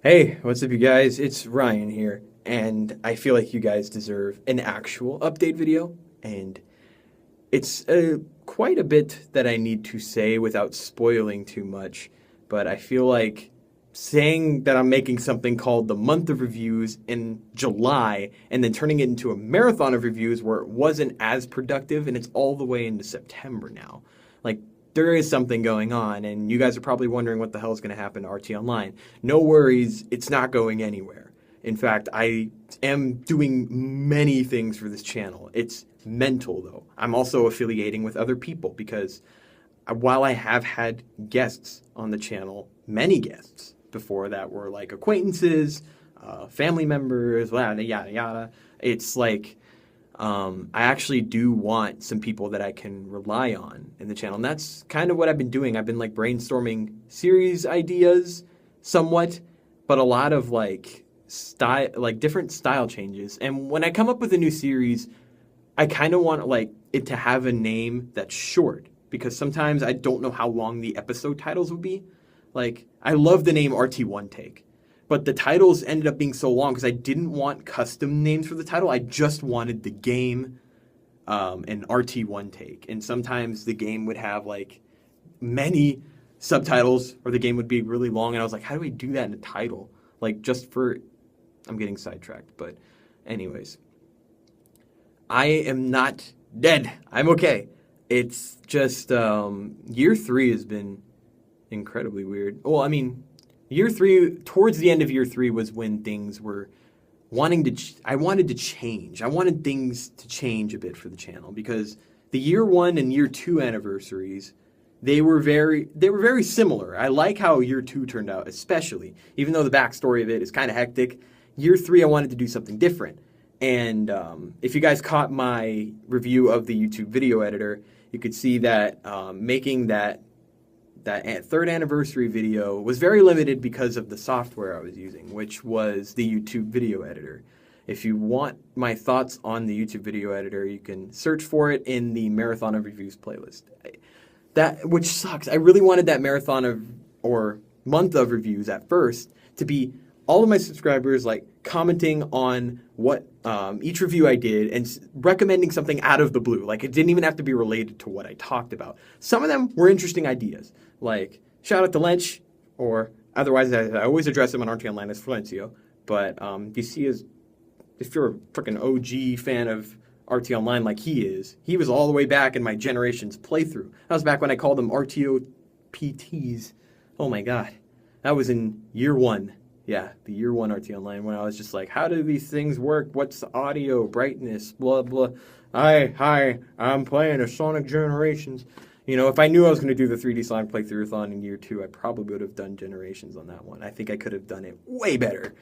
Hey, what's up, you guys? It's Ryan here, and I feel like you guys deserve an actual update video, and it's quite a bit that I need to say without spoiling too much, but I feel like saying that I'm making something called the month of reviews in July and then turning it into a marathon of reviews where it wasn't as productive and it's all the way into September now. Like, there is something going on, and you guys are probably wondering what the hell is going to happen to TOnline. No worries, it's not going anywhere. In fact, I am doing many things for this channel. It's mental, though. I'm also affiliating with other people because while I have had guests on the channel, many guests before that were like acquaintances, family members, yada, yada, yada. It's like I actually do want some people that I can rely on in the channel. And that's kind of what I've been doing. I've been like brainstorming series ideas somewhat, but a lot of like style, like different style changes. And when I come up with a new series, I kind of want like it to have a name that's short because sometimes I don't know how long the episode titles would be. Like, I love the name RT1 Take, but the titles ended up being so long because I didn't want custom names for the title. I just wanted the game and RT1 Take. And sometimes the game would have like many subtitles or the game would be really long. And I was like, how do we do that in a title? Like, just for, I'm getting sidetracked. But anyways, I am not dead. I'm okay. It's just year 3 has been incredibly weird. Well, I mean, year 3, towards the end of year 3 was when things were wanting to, I wanted to change. I wanted things to change a bit for the channel because the year 1 and year 2 anniversaries, they were very similar. I like how year 2 turned out, especially, even though the backstory of it is kind of hectic. Year 3, I wanted to do something different. And if you guys caught my review of the YouTube video editor, you could see that making that third anniversary video was very limited because of the software I was using, which was the YouTube video editor. If you want my thoughts on the YouTube video editor, you can search for it in the Marathon of Reviews playlist. Which sucks. I really wanted that marathon of, or month of reviews at first to be all of my subscribers like commenting on what each review I did and recommending something out of the blue. Like, it didn't even have to be related to what I talked about. Some of them were interesting ideas, like shout out to Lench, or otherwise I always address him on RTOnline as Florencio. But if you're a freaking OG fan of RTOnline like he is, he was all the way back in my Generations playthrough. That was back when I called them RTOPTs. Oh my god. That was in year 1. Yeah, the year 1 RTOnline, when I was just like, how do these things work? What's the audio, brightness, blah, blah. Hi, I'm playing a Sonic Generations. You know, if I knew I was going to do the 3D Sonic playthrough-a-thon in year 2, I probably would have done Generations on that one. I think I could have done it way better.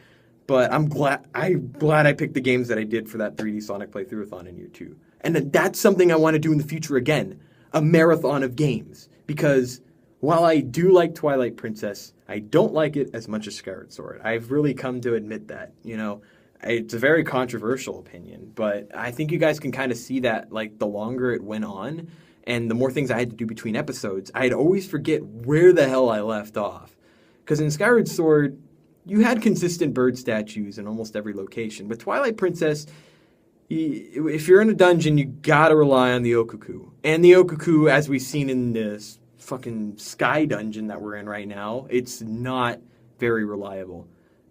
But I'm glad I picked the games that I did for that 3D Sonic playthrough-a-thon in year 2. And that's something I want to do in the future again, a marathon of games. Because while I do like Twilight Princess, I don't like it as much as Skyward Sword. I've really come to admit that, you know. It's a very controversial opinion, but I think you guys can kind of see that, like, the longer it went on and the more things I had to do between episodes, I'd always forget where the hell I left off. Because in Skyward Sword, you had consistent bird statues in almost every location, but Twilight Princess, if you're in a dungeon, you gotta rely on the Okuku. And the Okuku, as we've seen in this fucking sky dungeon that we're in right now, it's not very reliable.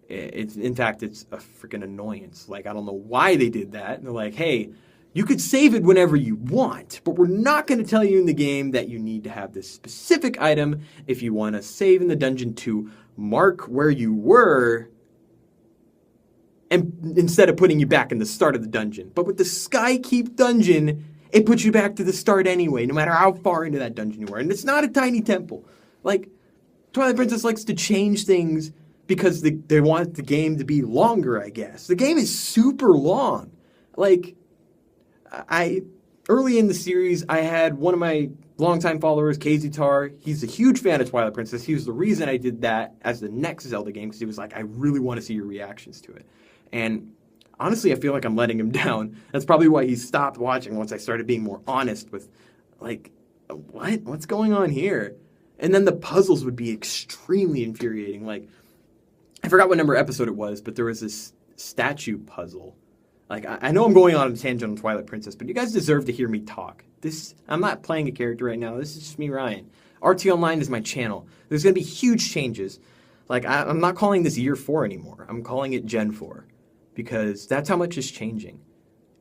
In fact, it's a freaking annoyance. Like, I don't know why they did that. And they're like, hey, you could save it whenever you want, but we're not going to tell you in the game that you need to have this specific item if you want to save in the dungeon to mark where you were, and instead of putting you back in the start of the dungeon. But with the Skykeep dungeon, it puts you back to the start anyway, no matter how far into that dungeon you were. And it's not a tiny temple. Like, Twilight Princess likes to change things because they want the game to be longer, I guess. The game is super long. Like, early in the series, I had one of my longtime followers, KZTar. He's a huge fan of Twilight Princess. He was the reason I did that as the next Zelda game, because he was like, I really want to see your reactions to it. And honestly, I feel like I'm letting him down. That's probably why he stopped watching once I started being more honest with, like, what's going on here? And then the puzzles would be extremely infuriating. Like, I forgot what number episode it was, but there was this statue puzzle. Like, I know I'm going on a tangent on Twilight Princess, but you guys deserve to hear me talk. I'm not playing a character right now. This is just me, Ryan. TOnline is my channel. There's going to be huge changes. Like, I'm not calling this Year 4 anymore. I'm calling it Gen 4 because that's how much is changing.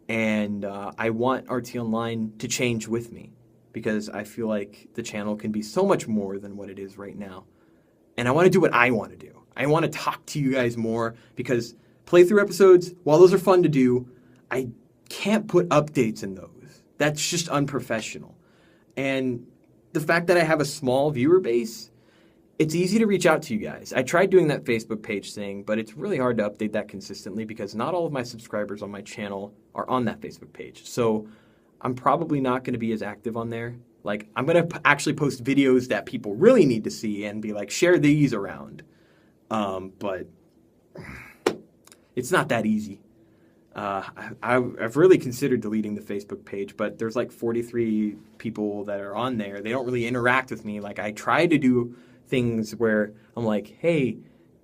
And I want TOnline to change with me because I feel like the channel can be so much more than what it is right now. And I want to do what I want to do. I want to talk to you guys more because playthrough episodes, while those are fun to do, I can't put updates in those. That's just unprofessional. And the fact that I have a small viewer base, it's easy to reach out to you guys. I tried doing that Facebook page thing, but it's really hard to update that consistently because not all of my subscribers on my channel are on that Facebook page. So I'm probably not going to be as active on there. Like, I'm going to actually post videos that people really need to see and be like, share these around. But it's not that easy. I've really considered deleting the Facebook page, but there's like 43 people that are on there. They don't really interact with me. Like, I try to do things where I'm like, hey,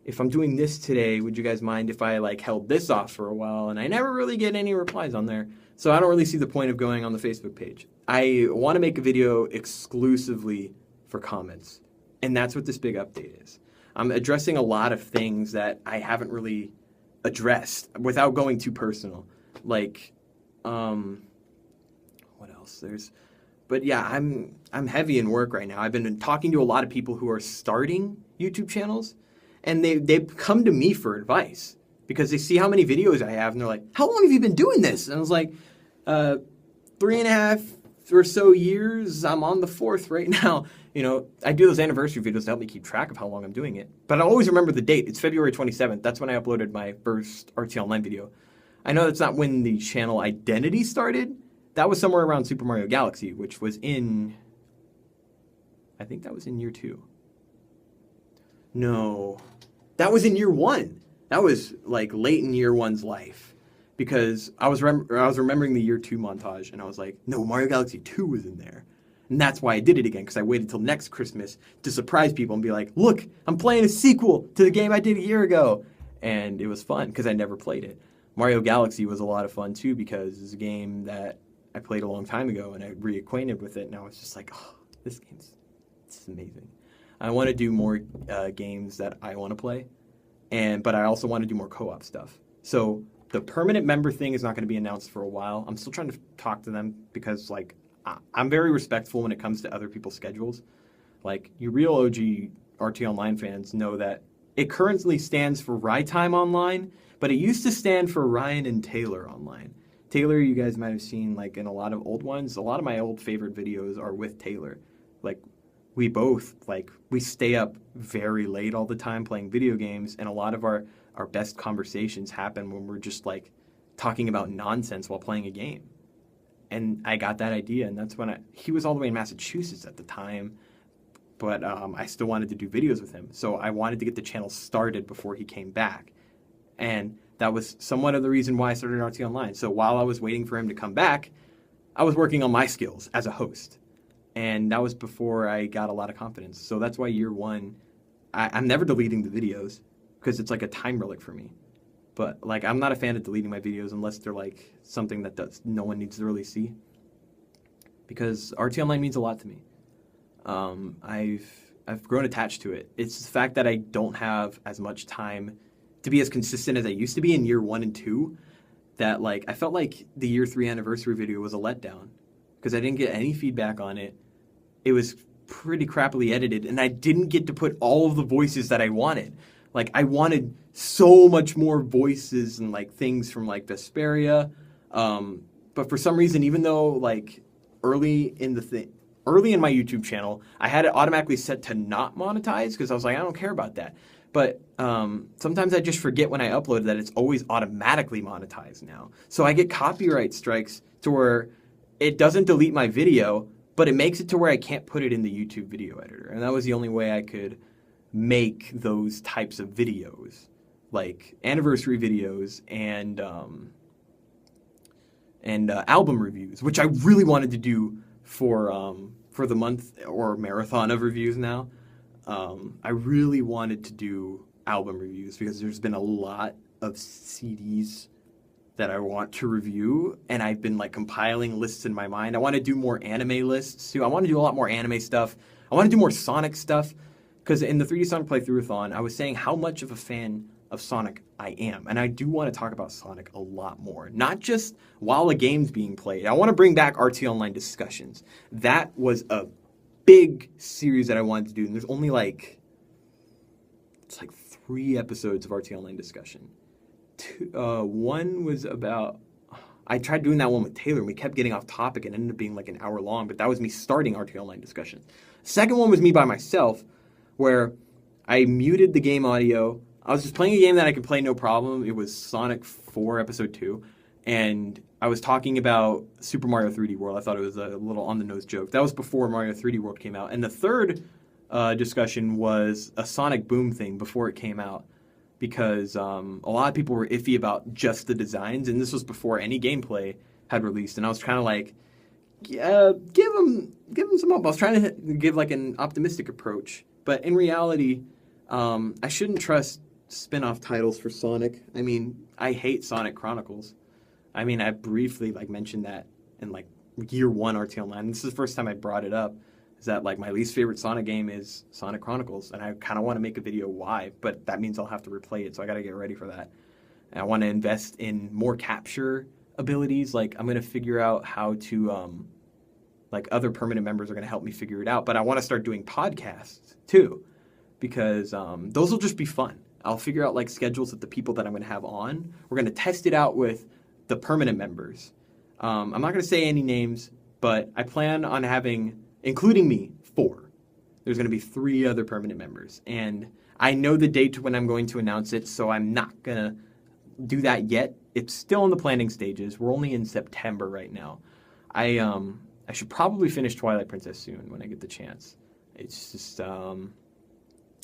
if I'm doing this today, would you guys mind if I like held this off for a while? And I never really get any replies on there. So I don't really see the point of going on the Facebook page. I want to make a video exclusively for comments. And that's what this big update is. I'm addressing a lot of things that I haven't really addressed without going too personal. Like, what else? But yeah, I'm heavy in work right now. I've been talking to a lot of people who are starting YouTube channels, and they've come to me for advice because they see how many videos I have, and they're like, how long have you been doing this? And I was like, 3.5 or so years. I'm on the 4th right now. You know, I do those anniversary videos to help me keep track of how long I'm doing it. But I always remember the date. It's February 27th. That's when I uploaded my first TOnline video. I know that's not when the channel identity started. That was somewhere around Super Mario Galaxy, which was I think that was in year 2. No, that was in year 1. That was like late in year 1's life. Because I was remembering the year 2 montage, and I was like, no, Mario Galaxy 2 was in there. And that's why I did it again, because I waited till next Christmas to surprise people and be like, look, I'm playing a sequel to the game I did a year ago. And it was fun, because I never played it. Mario Galaxy was a lot of fun, too, because it's a game that I played a long time ago, and I reacquainted with it, and I was just like, oh, this it's amazing. I want to do more games that I want to play, but I also want to do more co-op stuff. So the permanent member thing is not going to be announced for a while. I'm still trying to talk to them because, like, I'm very respectful when it comes to other people's schedules. Like, you real OG TOnline fans know that it currently stands for Rytime Online, but it used to stand for Ryan and Taylor Online. Taylor, you guys might have seen, like, in a lot of old ones. A lot of my old favorite videos are with Taylor. Like, we both, like, we stay up very late all the time playing video games, and a lot of our best conversations happen when we're just, like, talking about nonsense while playing a game. And I got that idea, and that's when he was all the way in Massachusetts at the time, but I still wanted to do videos with him. So I wanted to get the channel started before he came back. And that was somewhat of the reason why I started TOnline. So while I was waiting for him to come back, I was working on my skills as a host. And that was before I got a lot of confidence. So that's why year 1, I'm never deleting the videos because it's like a time relic for me. But, like, I'm not a fan of deleting my videos unless they're, like, something that no one needs to really see. Because TOnline means a lot to me. I've grown attached to it. It's the fact that I don't have as much time to be as consistent as I used to be in year 1 and 2 that, like, I felt like the year 3 anniversary video was a letdown because I didn't get any feedback on it. It was pretty crappily edited, and I didn't get to put all of the voices that I wanted. Like, I wanted so much more voices and, like, things from, like, Vesperia. But for some reason, even though, like, early in my YouTube channel, I had it automatically set to not monetize because I was like, I don't care about that. But sometimes I just forget when I upload that it's always automatically monetized now. So I get copyright strikes to where it doesn't delete my video, but it makes it to where I can't put it in the YouTube video editor. And that was the only way I could make those types of videos, like anniversary videos and album reviews, which I really wanted to do for the month or marathon of reviews now. I really wanted to do album reviews because there's been a lot of CDs that I want to review, and I've been like compiling lists in my mind. I want to do more anime lists too. I want to do a lot more anime stuff. I want to do more Sonic stuff because in the 3D Sonic playthrough-a-thon, I was saying how much of a fan of Sonic I am, and I do want to talk about Sonic a lot more, not just while a game's being played. I want to bring back TOnline discussions. That was a big series that I wanted to do, and there's only like 3 episodes of TOnline discussion. One was about, I tried doing that one with Taylor, and we kept getting off topic and ended up being like an hour long, but that was me starting TOnline discussion. Second one was me by myself, where I muted the game audio. I was just playing a game that I could play no problem. It was Sonic 4 Episode 2, and I was talking about Super Mario 3D World. I thought it was a little on-the-nose joke. That was before Mario 3D World came out. And the third discussion was a Sonic Boom thing before it came out, because a lot of people were iffy about just the designs, and this was before any gameplay had released. And I was trying to like, give them some hope. I was trying to give like an optimistic approach, but in reality, I shouldn't trust spin-off titles for Sonic. I mean, I hate Sonic Chronicles. I mean, I briefly like mentioned that in like year 1 TOnline. This is the first time I brought it up. Is that like my least favorite Sonic game is Sonic Chronicles, and I kind of want to make a video why, but that means I'll have to replay it, so I got to get ready for that. And I want to invest in more capture abilities. Like I'm going to figure out how to, like other permanent members are going to help me figure it out, but I want to start doing podcasts too, because those will just be fun. I'll figure out like schedules of the people that I'm going to have on. We're going to test it out with the permanent members. I'm not going to say any names, but I plan on having, including me, 4. There's going to be 3 other permanent members. And I know the date when I'm going to announce it, so I'm not going to do that yet. It's still in the planning stages. We're only in September right now. I should probably finish Twilight Princess soon when I get the chance. It's just,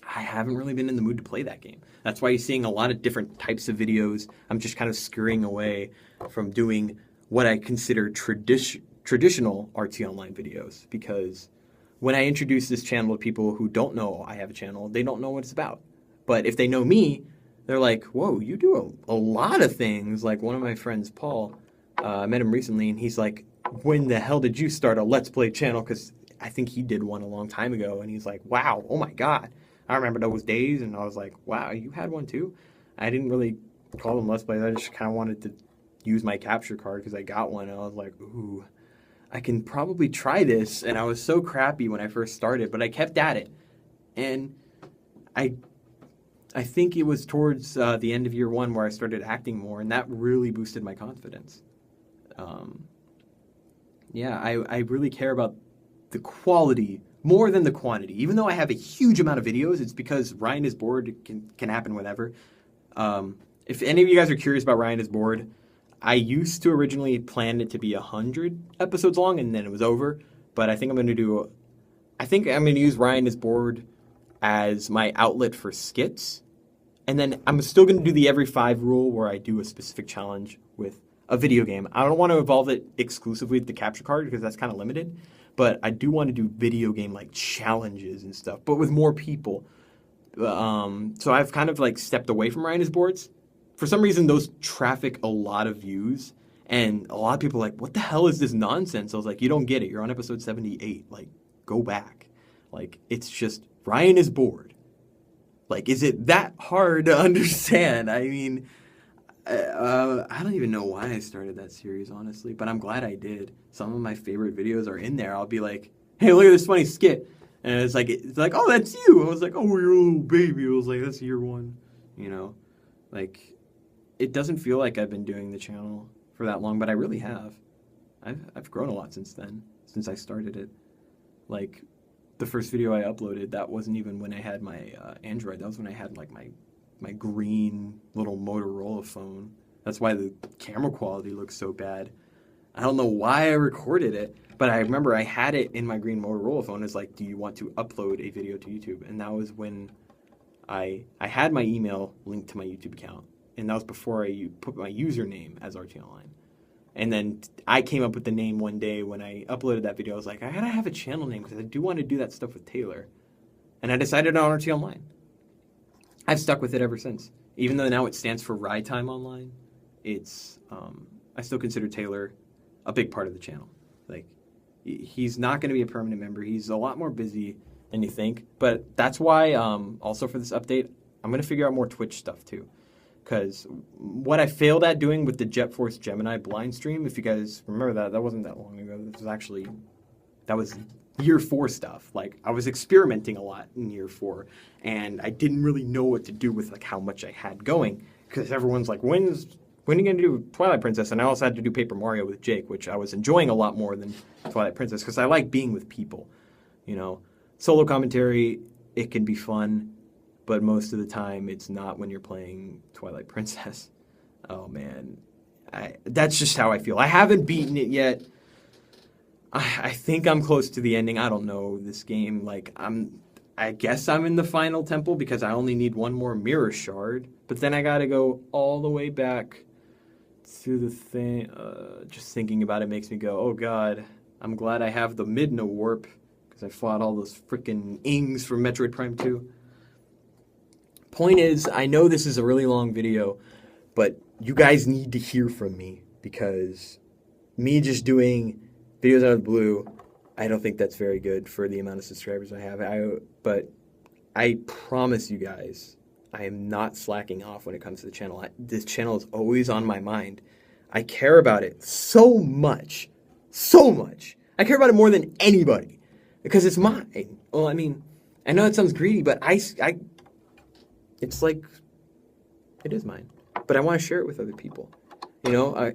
I haven't really been in the mood to play that game. That's why you're seeing a lot of different types of videos. I'm just kind of scurrying away from doing what I consider traditional TOnline videos, because when I introduce this channel to people who don't know I have a channel, they don't know what it's about. But if they know me, they're like, whoa, you do a lot of things. Like one of my friends, Paul, I met him recently, and he's like, when the hell did you start a Let's Play channel? Because I think he did one a long time ago, and he's like, wow, oh my God. I remember those days, and I was like, wow, you had one too? I didn't really call them Let's Plays. I just kind of wanted to use my capture card because I got one, and I was like, ooh, I can probably try this. And I was so crappy when I first started, but I kept at it. And I think it was towards the end of year 1 where I started acting more, and that really boosted my confidence. Yeah, I really care about the quality more than the quantity. Even though I have a huge amount of videos, it's because Ryan is bored. It can happen whenever. If any of you guys are curious about Ryan is bored, I used to originally plan it to be 100 episodes long, and then it was over. But I think I'm going to use Ryan is bored as my outlet for skits. And then I'm still going to do the every 5 rule, where I do a specific challenge with a video game. I don't want to evolve it exclusively with the capture card because that's kind of limited. But I do want to do video game like challenges and stuff, but with more people. So I've kind of like stepped away from Ryan is Boards. For some reason, those traffic a lot of views, and a lot of people are like, what the hell is this nonsense? I was like, you don't get it. You're on episode 78. Like, go back. Like, it's just Ryan is bored. Like, is it that hard to understand? I mean, I don't even know why I started that series, honestly, but I'm glad I did. Some of my favorite videos are in there. I'll be like, hey, look at this funny skit. And it's like, oh, that's you. I was like, oh, you're a little baby. I was like, that's year 1, you know? Like, it doesn't feel like I've been doing the channel for that long, but I really have. I've grown a lot since then, since I started it. Like, the first video I uploaded, that wasn't even when I had my Android. That was when I had, like, my green little Motorola phone. That's why the camera quality looks so bad. I don't know why I recorded it, but I remember I had it in my green Motorola phone. It's like, do you want to upload a video to YouTube? And that was when I had my email linked to my YouTube account. And that was before I put my username as TOnline. And then I came up with the name one day when I uploaded that video. I was like, I gotta have a channel name because I do want to do that stuff with Taylor. And I decided on TOnline. I've stuck with it ever since. Even though now it stands for Ride Time Online, I still consider Taylor a big part of the channel. Like, he's not going to be a permanent member. He's a lot more busy than you think. But that's why, also for this update, I'm going to figure out more Twitch stuff too. Because what I failed at doing with the Jet Force Gemini blind stream, if you guys remember that wasn't that long ago. That was year 4 stuff. Like, I was experimenting a lot in year 4, and I didn't really know what to do with like how much I had going, because everyone's like, when are you going to do Twilight Princess? And I also had to do Paper Mario with Jake, which I was enjoying a lot more than Twilight Princess, because I like being with people. You know, solo commentary, it can be fun, but most of the time it's not when you're playing Twilight Princess. Oh man, that's just how I feel. I haven't beaten it yet. I think I'm close to the ending. I don't know this game. Like, I guess I'm in the final temple because I only need one more mirror shard. But then I gotta go all the way back to the thing. Just thinking about it makes me go, oh god. I'm glad I have the Midna warp, because I fought all those freaking Ings from Metroid Prime 2. Point is, I know this is a really long video, but you guys need to hear from me, because me just doing videos out of the blue, I don't think that's very good for the amount of subscribers I have. But I promise you guys, I am not slacking off when it comes to the channel. This channel is always on my mind. I care about it so much. So much. I care about it more than anybody, because it's mine. Well, I mean, I know it sounds greedy, but it's like, it is mine. But I want to share it with other people. You know, I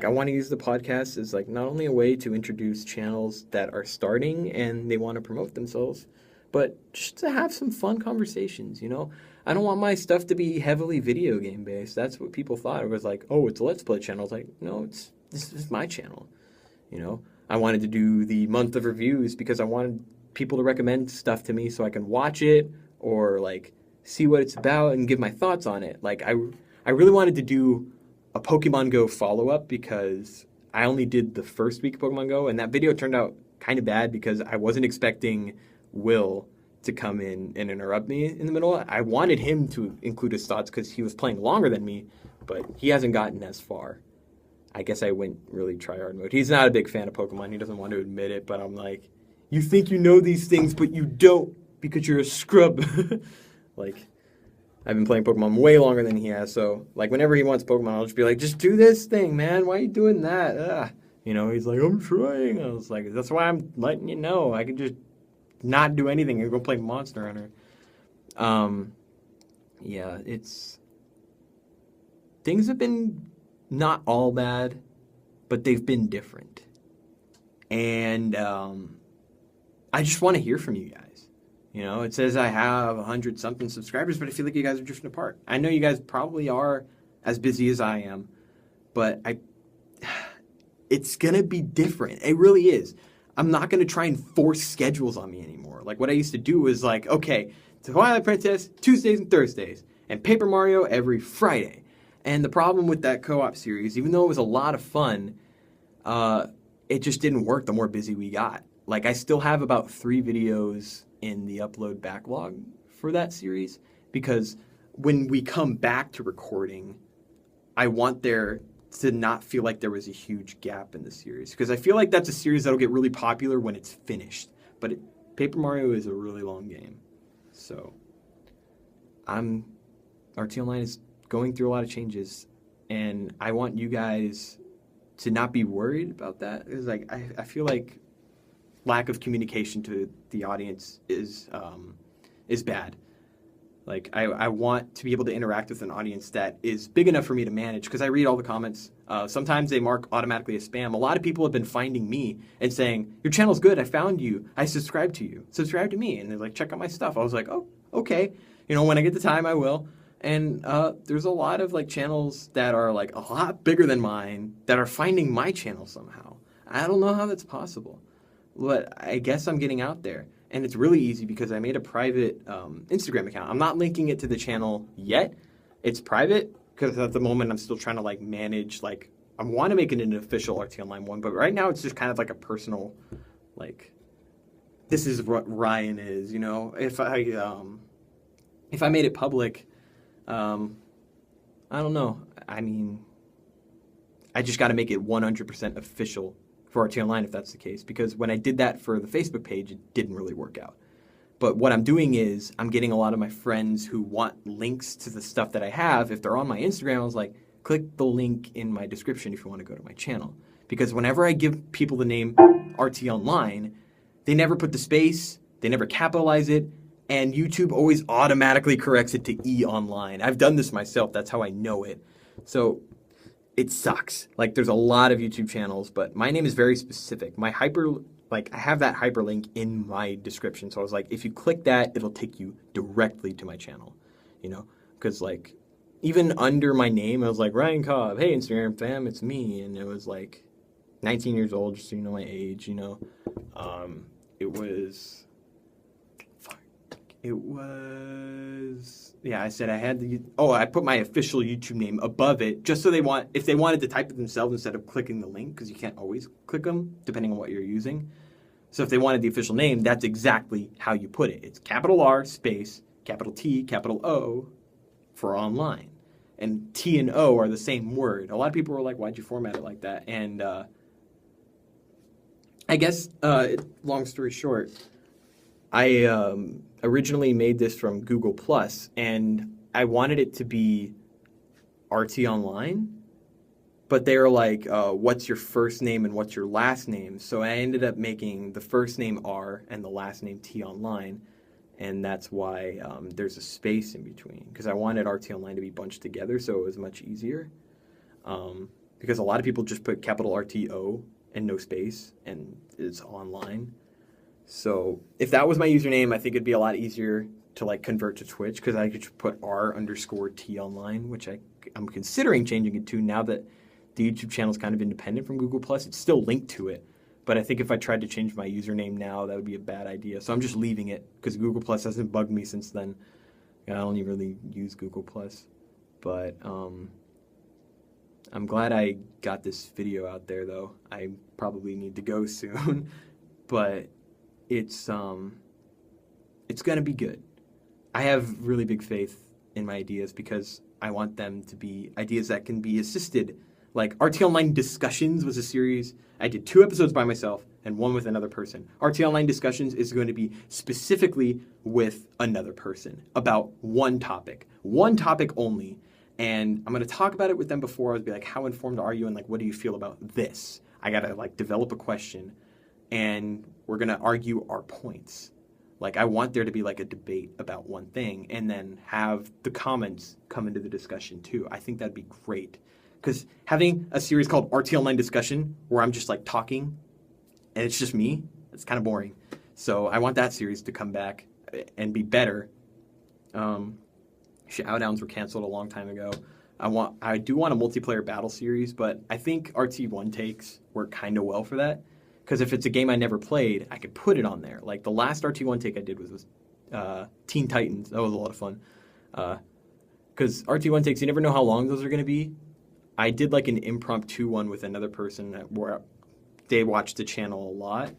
want to use the podcast as like not only a way to introduce channels that are starting and they want to promote themselves, but just to have some fun conversations, you know? I don't want my stuff to be heavily video game based. That's what people thought. It was like, oh, it's a Let's Play channel. It's like, no, this is my channel. You know? I wanted to do the month of reviews because I wanted people to recommend stuff to me so I can watch it or like see what it's about and give my thoughts on it. Like, I really wanted to do a Pokemon Go follow-up because I only did the first week of Pokemon Go, and that video turned out kind of bad because I wasn't expecting Will to come in and interrupt me in the middle. I wanted him to include his thoughts because he was playing longer than me, but he hasn't gotten as far. I guess I went really tryhard mode. He's not a big fan of Pokemon. He doesn't want to admit it, but I'm like, you think you know these things, but you don't because you're a scrub. Like, I've been playing Pokemon way longer than he has, so, like, whenever he wants Pokemon, I'll just be like, just do this thing, man. Why are you doing that? Ugh. You know, he's like, I'm trying. I was like, that's why I'm letting you know. I could just not do anything and go play Monster Hunter. Yeah, things have been not all bad, but they've been different. And I just want to hear from you guys. You know, it says I have 100-something subscribers, but I feel like you guys are drifting apart. I know you guys probably are as busy as I am, but it's going to be different. It really is. I'm not going to try and force schedules on me anymore. Like, what I used to do was like, okay, Twilight Princess, Tuesdays and Thursdays, and Paper Mario every Friday. And the problem with that co-op series, even though it was a lot of fun, it just didn't work the more busy we got. Like, I still have about 3 videos in the upload backlog for that series, because when we come back to recording, I want there to not feel like there was a huge gap in the series, because I feel like that's a series that'll get really popular when it's finished. But Paper Mario is a really long game, so our TOnline is going through a lot of changes, and I want you guys to not be worried about that. It's like I feel like lack of communication to the audience is bad. Like, I want to be able to interact with an audience that is big enough for me to manage, because I read all the comments. Sometimes they mark automatically as spam. A lot of people have been finding me and saying, your channel's good, I found you, I subscribe to you, subscribe to me, and they're like, check out my stuff. I was like, oh, okay. You know, when I get the time, I will. And there's a lot of like channels that are like a lot bigger than mine that are finding my channel somehow. I don't know how that's possible, but I guess I'm getting out there. And it's really easy because I made a private Instagram account. I'm not linking it to the channel yet. It's private because at the moment I'm still trying to like manage, like, I want to make it an official TOnline one, but right now it's just kind of like a personal, like, this is what Ryan is, you know. If I made it public, I don't know. I mean, I just got to make it 100% official for TOnline if that's the case. Because when I did that for the Facebook page, it didn't really work out. But what I'm doing is I'm getting a lot of my friends who want links to the stuff that I have. If they're on my Instagram, I was like, click the link in my description if you want to go to my channel. Because whenever I give people the name TOnline, they never put the space, they never capitalize it, and YouTube always automatically corrects it to E-Online. I've done this myself, that's how I know it. So it sucks. Like, there's a lot of YouTube channels, but my name is very specific. I have that hyperlink in my description. So I was like, if you click that, it'll take you directly to my channel, because like even under my name, I was like, Ryan Cobb, hey, Instagram fam, it's me. And it was like 19 years old, just so you know my age, I said I had I put my official YouTube name above it just so if they wanted to type it themselves instead of clicking the link, because you can't always click them depending on what you're using. So if they wanted the official name, that's exactly how you put it. It's capital R space, capital T, capital O for online. And T and O are the same word. A lot of people were like, why'd you format it like that? And I guess, long story short, I originally made this from Google Plus, and I wanted it to be TOnline, but they were like, what's your first name and what's your last name? So I ended up making the first name R and the last name TOnline, and that's why there's a space in between, because I wanted TOnline to be bunched together so it was much easier, because a lot of people just put capital RTO and no space, and it's online. So if that was my username, I think it'd be a lot easier to like convert to Twitch, because I could put R_TOnline, which I'm considering changing it to now that the YouTube channel is kind of independent from Google Plus. It's still linked to it, but I think if I tried to change my username now, that would be a bad idea. So I'm just leaving it because Google Plus hasn't bugged me since then. I don't even really use Google Plus, but I'm glad I got this video out there, though. I probably need to go soon, but it's gonna be good. I have really big faith in my ideas because I want them to be ideas that can be assisted. Like TOnline Discussions was a series. I did 2 episodes by myself and 1 with another person. TOnline Discussions is going to be specifically with another person about one topic only. And I'm going to talk about it with them before. I would be like, how informed are you? And like, what do you feel about this? I got to like develop a question, and we're going to argue our points. Like, I want there to be like a debate about one thing and then have the comments come into the discussion too. I think that'd be great. Because having a series called TOnline Discussion where I'm just like talking and it's just me, it's kind of boring. So I want that series to come back and be better. Showdowns were canceled a long time ago. I do want a multiplayer battle series, but I think RT1 takes work kind of well for that. Because if it's a game I never played, I could put it on there. Like the last RT1 take I did was Teen Titans. That was a lot of fun. Because RT1 takes, you never know how long those are going to be. I did like an impromptu one with another person where they watched the channel a lot.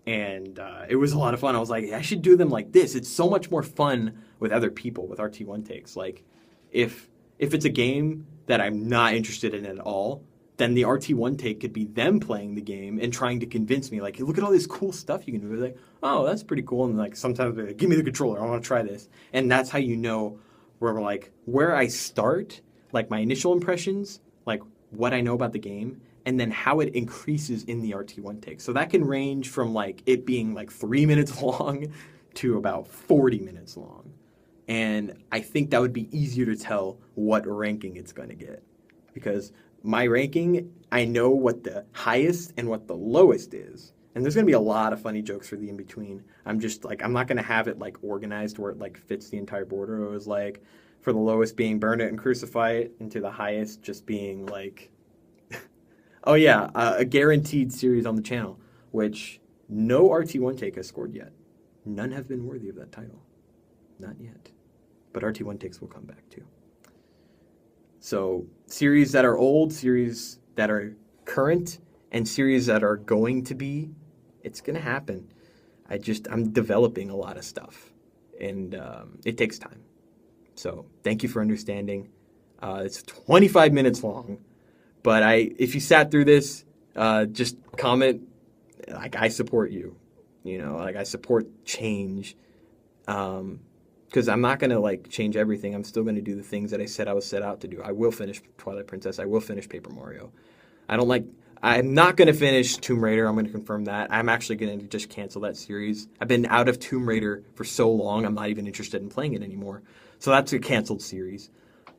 And it was a lot of fun. I was like, I should do them like this. It's so much more fun with other people with RT1 takes. Like if it's a game that I'm not interested in at all, then the RT1 take could be them playing the game and trying to convince me, like, look at all this cool stuff you can do. They're like, oh, that's pretty cool. And like sometimes they're like, give me the controller, I want to try this. And that's how you know where I start, like my initial impressions, like what I know about the game, and then how it increases in the RT1 take. So that can range from like it being like 3 minutes long to about 40 minutes long. And I think that would be easier to tell what ranking it's going to get. Because my ranking, I know what the highest and what the lowest is. And there's going to be a lot of funny jokes for the in-between. I'm just like, I'm not going to have it like organized where it like fits the entire border. It was like for the lowest being burn it and crucify it, and to the highest just being like, oh yeah, a guaranteed series on the channel, which no RT1 take has scored yet. None have been worthy of that title. Not yet. But RT1 takes will come back too. So series that are old, series that are current, and series that are going to be, it's going to happen. I'm developing a lot of stuff, and it takes time. So thank you for understanding. It's 25 minutes long, but if you sat through this, just comment like I support you. Like I support change. Because I'm not gonna like change everything. I'm still gonna do the things that I said I was set out to do. I will finish Twilight Princess. I will finish Paper Mario. I'm not gonna finish Tomb Raider. I'm gonna confirm that. I'm actually gonna just cancel that series. I've been out of Tomb Raider for so long. I'm not even interested in playing it anymore. So that's a canceled series.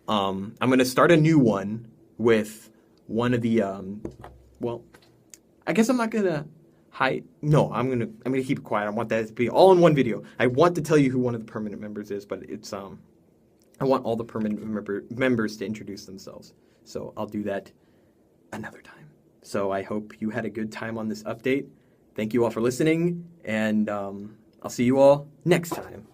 I'm gonna start a new one with one of the. Well, I guess I'm not gonna. No, I'm gonna keep it quiet. I want that to be all in one video. I want to tell you who one of the permanent members is, but it's I want all the permanent members to introduce themselves. So I'll do that another time. So I hope you had a good time on this update. Thank you all for listening, and I'll see you all next time.